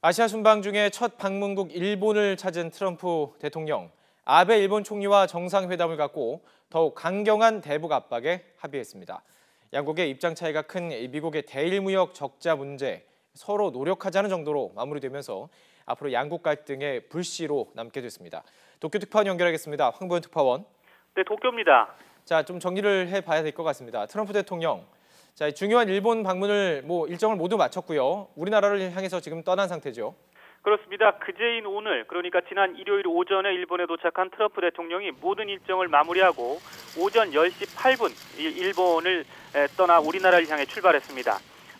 아시아 순방 중에 첫 방문국 일본을 찾은 트럼프 대통령. 아베 일본 총리와 정상회담을 갖고 더욱 강경한 대북 압박에 합의했습니다. 양국의 입장 차이가 큰 미국의 대일 무역 적자 문제, 서로 노력하자는 정도로 마무리되면서 앞으로 양국 갈등의 불씨로 남게 됐습니다. 도쿄 특파원 연결하겠습니다. 황보현 특파원. 네, 도쿄입니다. 자, 좀 정리를 해봐야 될 것 같습니다. 트럼프 대통령, 자, 중요한 일본 방문을 일정을 모두 마쳤고요. 우리나라를 향해서 지금 떠난 상태죠. 그렇습니다. 그제인 오늘, 그러니까 지난 일요일 오전에 일본에 도착한 트럼프 대통령이 모든 일정을 마무리하고 오전 10시 8분 일본을 떠나 우리나라를 향해 출발했습니다.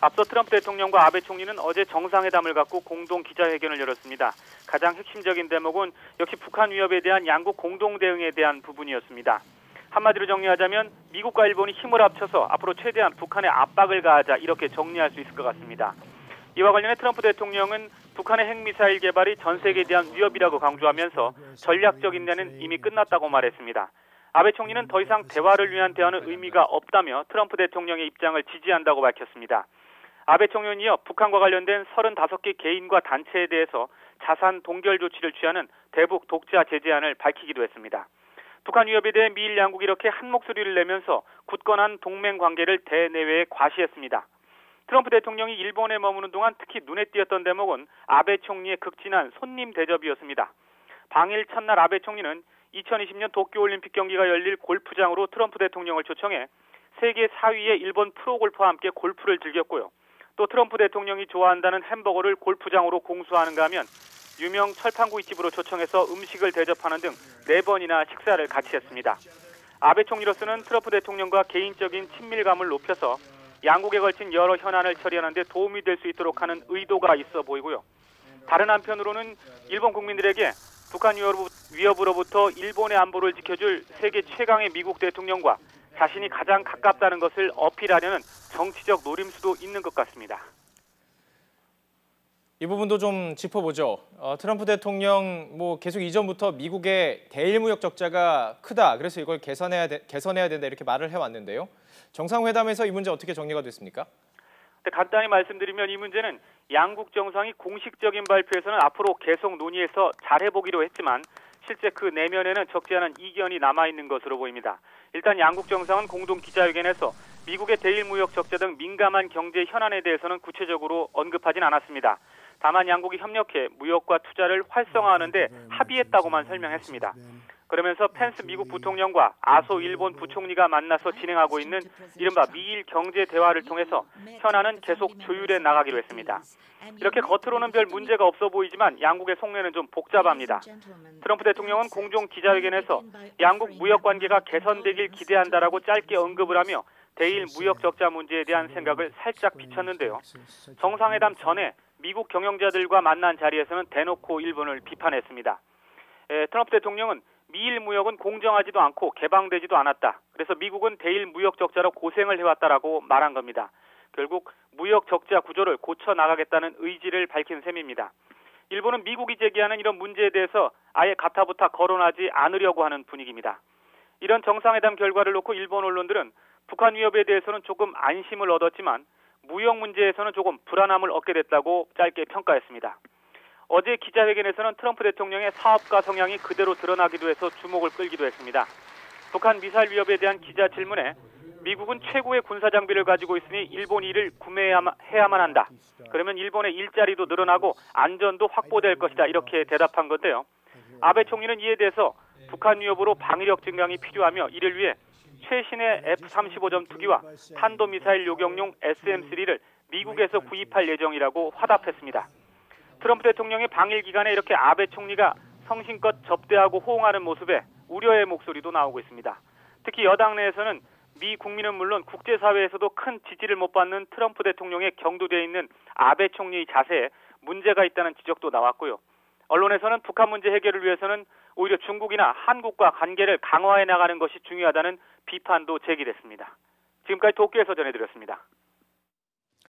앞서 트럼프 대통령과 아베 총리는 어제 정상회담을 갖고 공동 기자회견을 열었습니다. 가장 핵심적인 대목은 역시 북한 위협에 대한 양국 공동 대응에 대한 부분이었습니다. 한마디로 정리하자면 미국과 일본이 힘을 합쳐서 앞으로 최대한 북한에 압박을 가하자, 이렇게 정리할 수 있을 것 같습니다. 이와 관련해 트럼프 대통령은 북한의 핵미사일 개발이 전 세계에 대한 위협이라고 강조하면서 전략적인 대는 이미 끝났다고 말했습니다. 아베 총리는 더 이상 대화를 위한 대화는 의미가 없다며 트럼프 대통령의 입장을 지지한다고 밝혔습니다. 아베 총리는 이어 북한과 관련된 35개 개인과 단체에 대해서 자산 동결 조치를 취하는 대북 독자 제재안을 밝히기도 했습니다. 북한 위협에 대해 미일 양국이 이렇게 한 목소리를 내면서 굳건한 동맹 관계를 대내외에 과시했습니다. 트럼프 대통령이 일본에 머무는 동안 특히 눈에 띄었던 대목은 아베 총리의 극진한 손님 대접이었습니다. 방일 첫날 아베 총리는 2020년 도쿄올림픽 경기가 열릴 골프장으로 트럼프 대통령을 초청해 세계 4위의 일본 프로골퍼와 함께 골프를 즐겼고요. 또 트럼프 대통령이 좋아한다는 햄버거를 골프장으로 공수하는가 하면 유명 철판구이집으로 초청해서 음식을 대접하는 등 4번이나 식사를 같이 했습니다. 아베 총리로서는 트럼프 대통령과 개인적인 친밀감을 높여서 양국에 걸친 여러 현안을 처리하는 데 도움이 될 수 있도록 하는 의도가 있어 보이고요. 다른 한편으로는 일본 국민들에게 북한 위협으로부터 일본의 안보를 지켜줄 세계 최강의 미국 대통령과 자신이 가장 가깝다는 것을 어필하려는 정치적 노림수도 있는 것 같습니다. 이 부분도 좀 짚어보죠. 트럼프 대통령 계속 이전부터 미국의 대일 무역 적자가 크다, 그래서 이걸 개선해야 된다, 이렇게 말을 해왔는데요. 정상회담에서 이 문제 어떻게 정리가 됐습니까? 간단히 말씀드리면 이 문제는 양국 정상이 공식적인 발표에서는 앞으로 계속 논의해서 잘해보기로 했지만 실제 그 내면에는 적지 않은 이견이 남아있는 것으로 보입니다. 일단 양국 정상은 공동 기자회견에서 미국의 대일 무역 적자 등 민감한 경제 현안에 대해서는 구체적으로 언급하진 않았습니다. 다만 양국이 협력해 무역과 투자를 활성화하는 데 합의했다고만 설명했습니다. 그러면서 펜스 미국 부통령과 아소 일본 부총리가 만나서 진행하고 있는 이른바 미일 경제 대화를 통해서 현안은 계속 조율해 나가기로 했습니다. 이렇게 겉으로는 별 문제가 없어 보이지만 양국의 속내는 좀 복잡합니다. 트럼프 대통령은 공동 기자회견에서 양국 무역 관계가 개선되길 기대한다라고 짧게 언급을 하며 대일 무역 적자 문제에 대한 생각을 살짝 비쳤는데요. 정상회담 전에 미국 경영자들과 만난 자리에서는 대놓고 일본을 비판했습니다. 트럼프 대통령은 미일 무역은 공정하지도 않고 개방되지도 않았다. 그래서 미국은 대일 무역 적자로 고생을 해왔다라고 말한 겁니다. 결국 무역 적자 구조를 고쳐 나가겠다는 의지를 밝힌 셈입니다. 일본은 미국이 제기하는 이런 문제에 대해서 아예 가타부타 거론하지 않으려고 하는 분위기입니다. 이런 정상회담 결과를 놓고 일본 언론들은 북한 위협에 대해서는 조금 안심을 얻었지만 무역 문제에서는 조금 불안함을 얻게 됐다고 짧게 평가했습니다. 어제 기자회견에서는 트럼프 대통령의 사업가 성향이 그대로 드러나기도 해서 주목을 끌기도 했습니다. 북한 미사일 위협에 대한 기자 질문에 미국은 최고의 군사 장비를 가지고 있으니 일본이 이를 구매해야만 한다. 그러면 일본의 일자리도 늘어나고 안전도 확보될 것이다, 이렇게 대답한 건데요. 아베 총리는 이에 대해서 북한 위협으로 방위력 증강이 필요하며 이를 위해 최신의 F-35점 투기와 탄도미사일 요격용 SM-3를 미국에서 구입할 예정이라고 화답했습니다. 트럼프 대통령의 방일 기간에 이렇게 아베 총리가 성심껏 접대하고 호응하는 모습에 우려의 목소리도 나오고 있습니다. 특히 여당 내에서는 미 국민은 물론 국제사회에서도 큰 지지를 못 받는 트럼프 대통령의 경도되어 있는 아베 총리의 자세에 문제가 있다는 지적도 나왔고요. 언론에서는 북한 문제 해결을 위해서는 오히려 중국이나 한국과 관계를 강화해 나가는 것이 중요하다는 비판도 제기됐습니다. 지금까지 도쿄에서 전해드렸습니다.